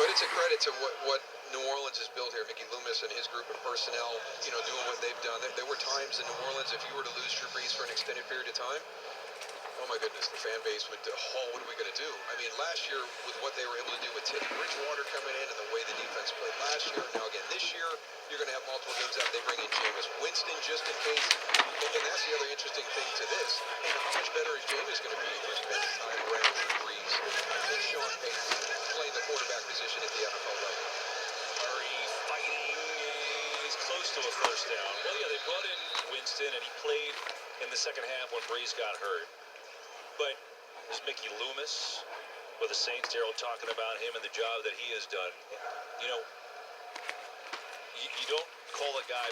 But it's a credit to what New Orleans has built here. Mickey Loomis and his group of personnel, doing what they've done. There were times in New Orleans, if you were to lose Drew Brees for an extended period of time, oh my goodness, the fan base would, what are we going to do? I mean, last year with what they were able to do with Teddy Bridgewater coming in and the way the defense played last year, now again this year, you're going to have multiple games out. They bring in Jameis Winston just in case. And that's the other interesting thing to this. How much better is Jameis going to be if you're spending time around Drew Brees and Sean Payton playing the quarterback position at the NFL level? Murray fighting is close to a first down. Well, yeah, they brought in Winston, and he played in the second half when Brees got hurt. But there's Mickey Loomis with the Saints. Darryl talking about him and the job that he has done. You don't call a guy,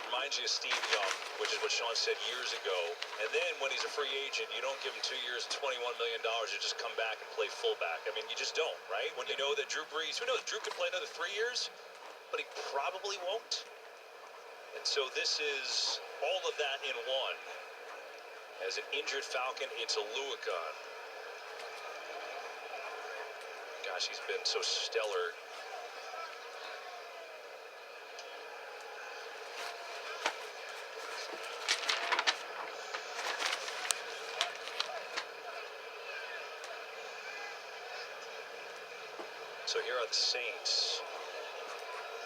reminds you of Steve Young, which is what Sean said years ago. And then when he's a free agent, you don't give him 2 years, $21 million. You just come back and play fullback. I mean, you just don't, right? When you know that Drew Brees, who knows, Drew could play another 3 years, but he probably won't. And so this is all of that in one. As an injured Falcon, it's a Luakon. Gosh, he's been so stellar. So here are the Saints.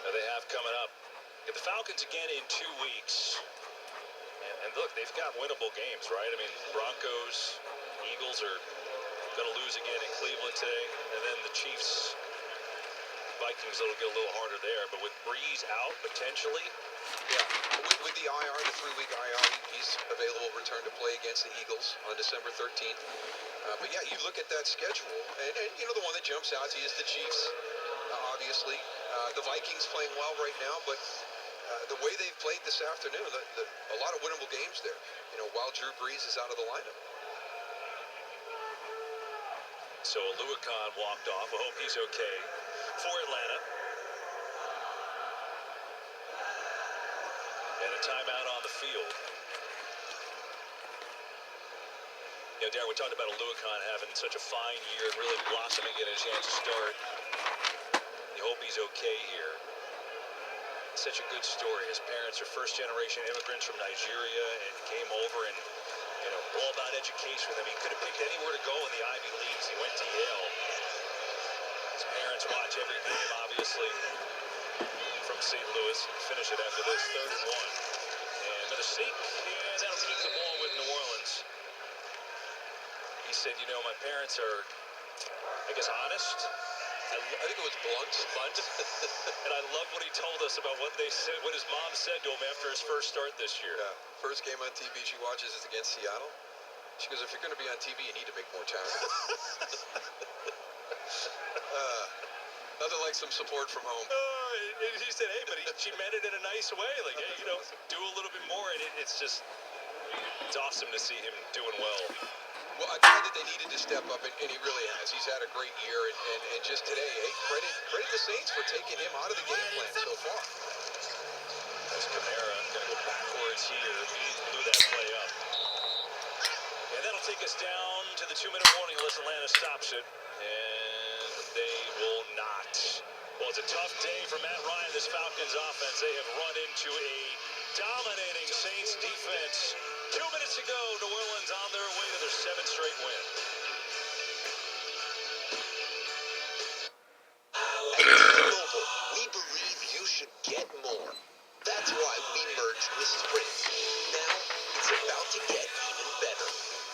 Now they have coming up. Get the Falcons again in 2 weeks. And look, they've got winnable games, right? I mean, Broncos, Eagles are going to lose again in Cleveland today. And then the Chiefs, Vikings, it'll get a little harder there. But with Brees out, potentially. Yeah, with the IR, the 3-week IR, he's available return to play against the Eagles on December 13th. But yeah, you look at that schedule, and the one that jumps out to you is the Chiefs, obviously. The Vikings playing well right now, but the way they've played this afternoon, a lot of winnable games there, while Drew Brees is out of the lineup. So Luakon walked off. I hope he's okay for Atlanta. And a timeout on the field. Darren, we talked about Luakon having such a fine year and really blossoming, getting a chance to start. You hope he's okay here. Such a good story. His parents are first-generation immigrants from Nigeria and came over and, all about education with him. He could have picked anywhere to go in the Ivy Leagues. He went to Yale. His parents watch every game, obviously, from St. Louis. Finish it after this, 3rd and 1. And another sneak, and that'll keep the ball with New Orleans. He said, my parents are, I guess, honest. I think it was blunt. And I love what he told us about what they said, what his mom said to him after his first start this year. Yeah, first game on TV she watches is against Seattle. She goes, if you're going to be on TV, you need to make more time. Nothing like some support from home. And he said, hey, but she meant it in a nice way. Like, hey, do a little bit more. And it's awesome to see him doing well. Well, a guy that they needed to step up, and he really has. He's had a great year, and just today, hey, credit the Saints for taking him out of the game plan so far. That's Kamara going to go backwards here. He blew that play up. And that'll take us down to the 2-minute warning unless Atlanta stops it. And they will not. Well, it's a tough day for Matt Ryan, this Falcons offense. They have run into a dominating Saints defense. 2 minutes to go, New Orleans on their way to their 7th straight win. At T-Mobile, we believe you should get more. That's why we merged with Sprint. Now, it's about to get even better.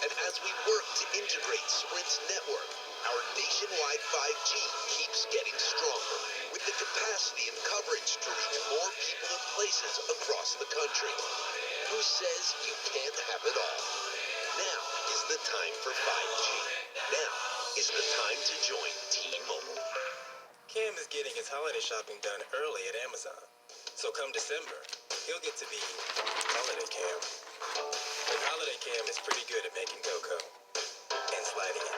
And as we work to integrate Sprint's network, our nationwide 5G keeps getting stronger, with the capacity and coverage to reach more people and places across the country. Who says you can't have it all? Now is the time for 5G. Now is the time to join T-Mobile. Cam is getting his holiday shopping done early at Amazon. So come December, he'll get to be Holiday Cam. And Holiday Cam is pretty good at making cocoa and sliding it.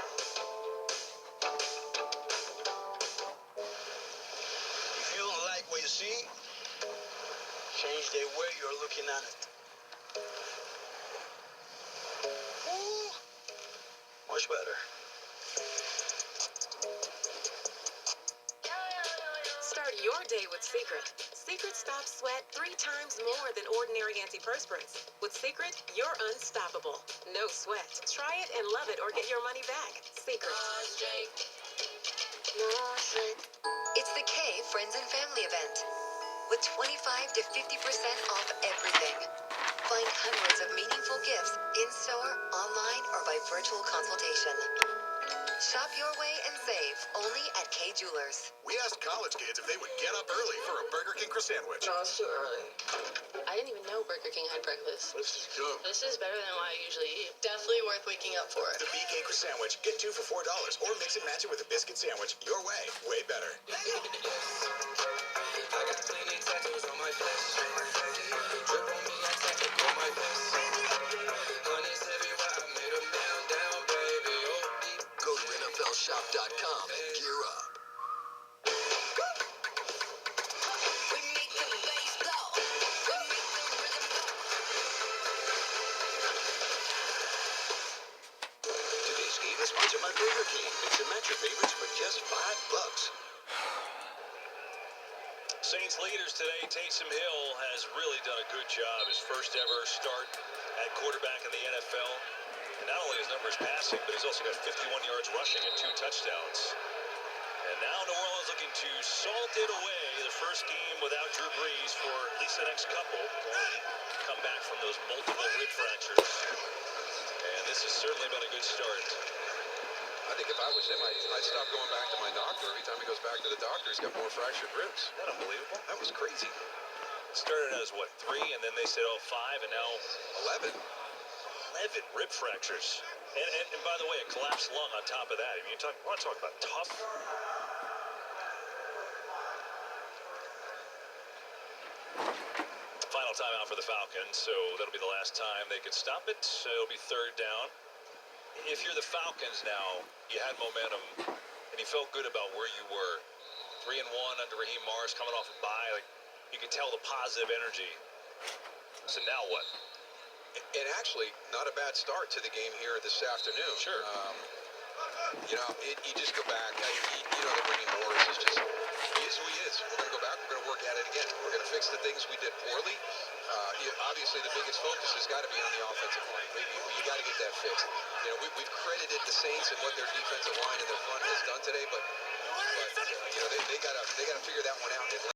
If you don't like what you see, change the way you're looking at it. Ooh, much better. your day with Secret. Secret stops sweat 3 times more than ordinary antiperspirants. With Secret, you're unstoppable. No sweat. Try it and love it or get your money back. Secret. No sweat. It's the K Friends and Family event with 25 to 50% off everything. Find hundreds of meaningful gifts in-store, online, or by virtual consultation. Shop your way and save only at K Jewelers. We asked college kids if they would get up early for a Burger King croissant-wich. No, it's too early. I didn't even know Burger King had breakfast. This is good. This is better than what I usually eat. Definitely worth waking up for. The BK croissant-wich. Get 2 for $4, or mix and match it with a biscuit sandwich. Your way, way better. I got plenty tattoos on my flesh. Drip on me, I tattoo on my vest. Honey's everywhere, I made a man down, baby. Oh, deep. Go to NFLshop.com and gear up. We make the bass blow. We make the rhythm go. Today's game is sponsored by Burger King. Mix and match your favorites for just $5. Saints leaders today, Taysom Hill has really done a good job. His first ever start at quarterback in the NFL. And not only his numbers passing, but he's also got 51 yards rushing and 2 touchdowns. And now New Orleans looking to salt it away. The first game without Drew Brees for at least the next couple. Come back from those multiple rib fractures. And this has certainly been a good start. I think if I was him, I'd stop going back to my doctor. Every time he goes back to the doctor, he's got more fractured ribs. Isn't that unbelievable? That was crazy. Started as what, 3, and then they said, oh, 5, and now 11. 11 rib fractures. And by the way, a collapsed lung on top of that. I mean, want to talk about tough? Final timeout for the Falcons, so that'll be the last time they could stop it. So it'll be 3rd down. If you're the Falcons now, you had momentum, and you felt good about where you were. 3-1 under Raheem Morris, coming off a bye. Like, you could tell the positive energy. So now what? And actually, not a bad start to the game here this afternoon. Sure. You just go back. That Raheem Morris is just, he is who he is. We're going to go back. We're going to work at it again. We're going to fix the things we did poorly. Obviously, the biggest focus has got to be on the offensive line. You got to get that fixed. We've credited the Saints and what their defensive line and their front has done today, but they got to figure that one out.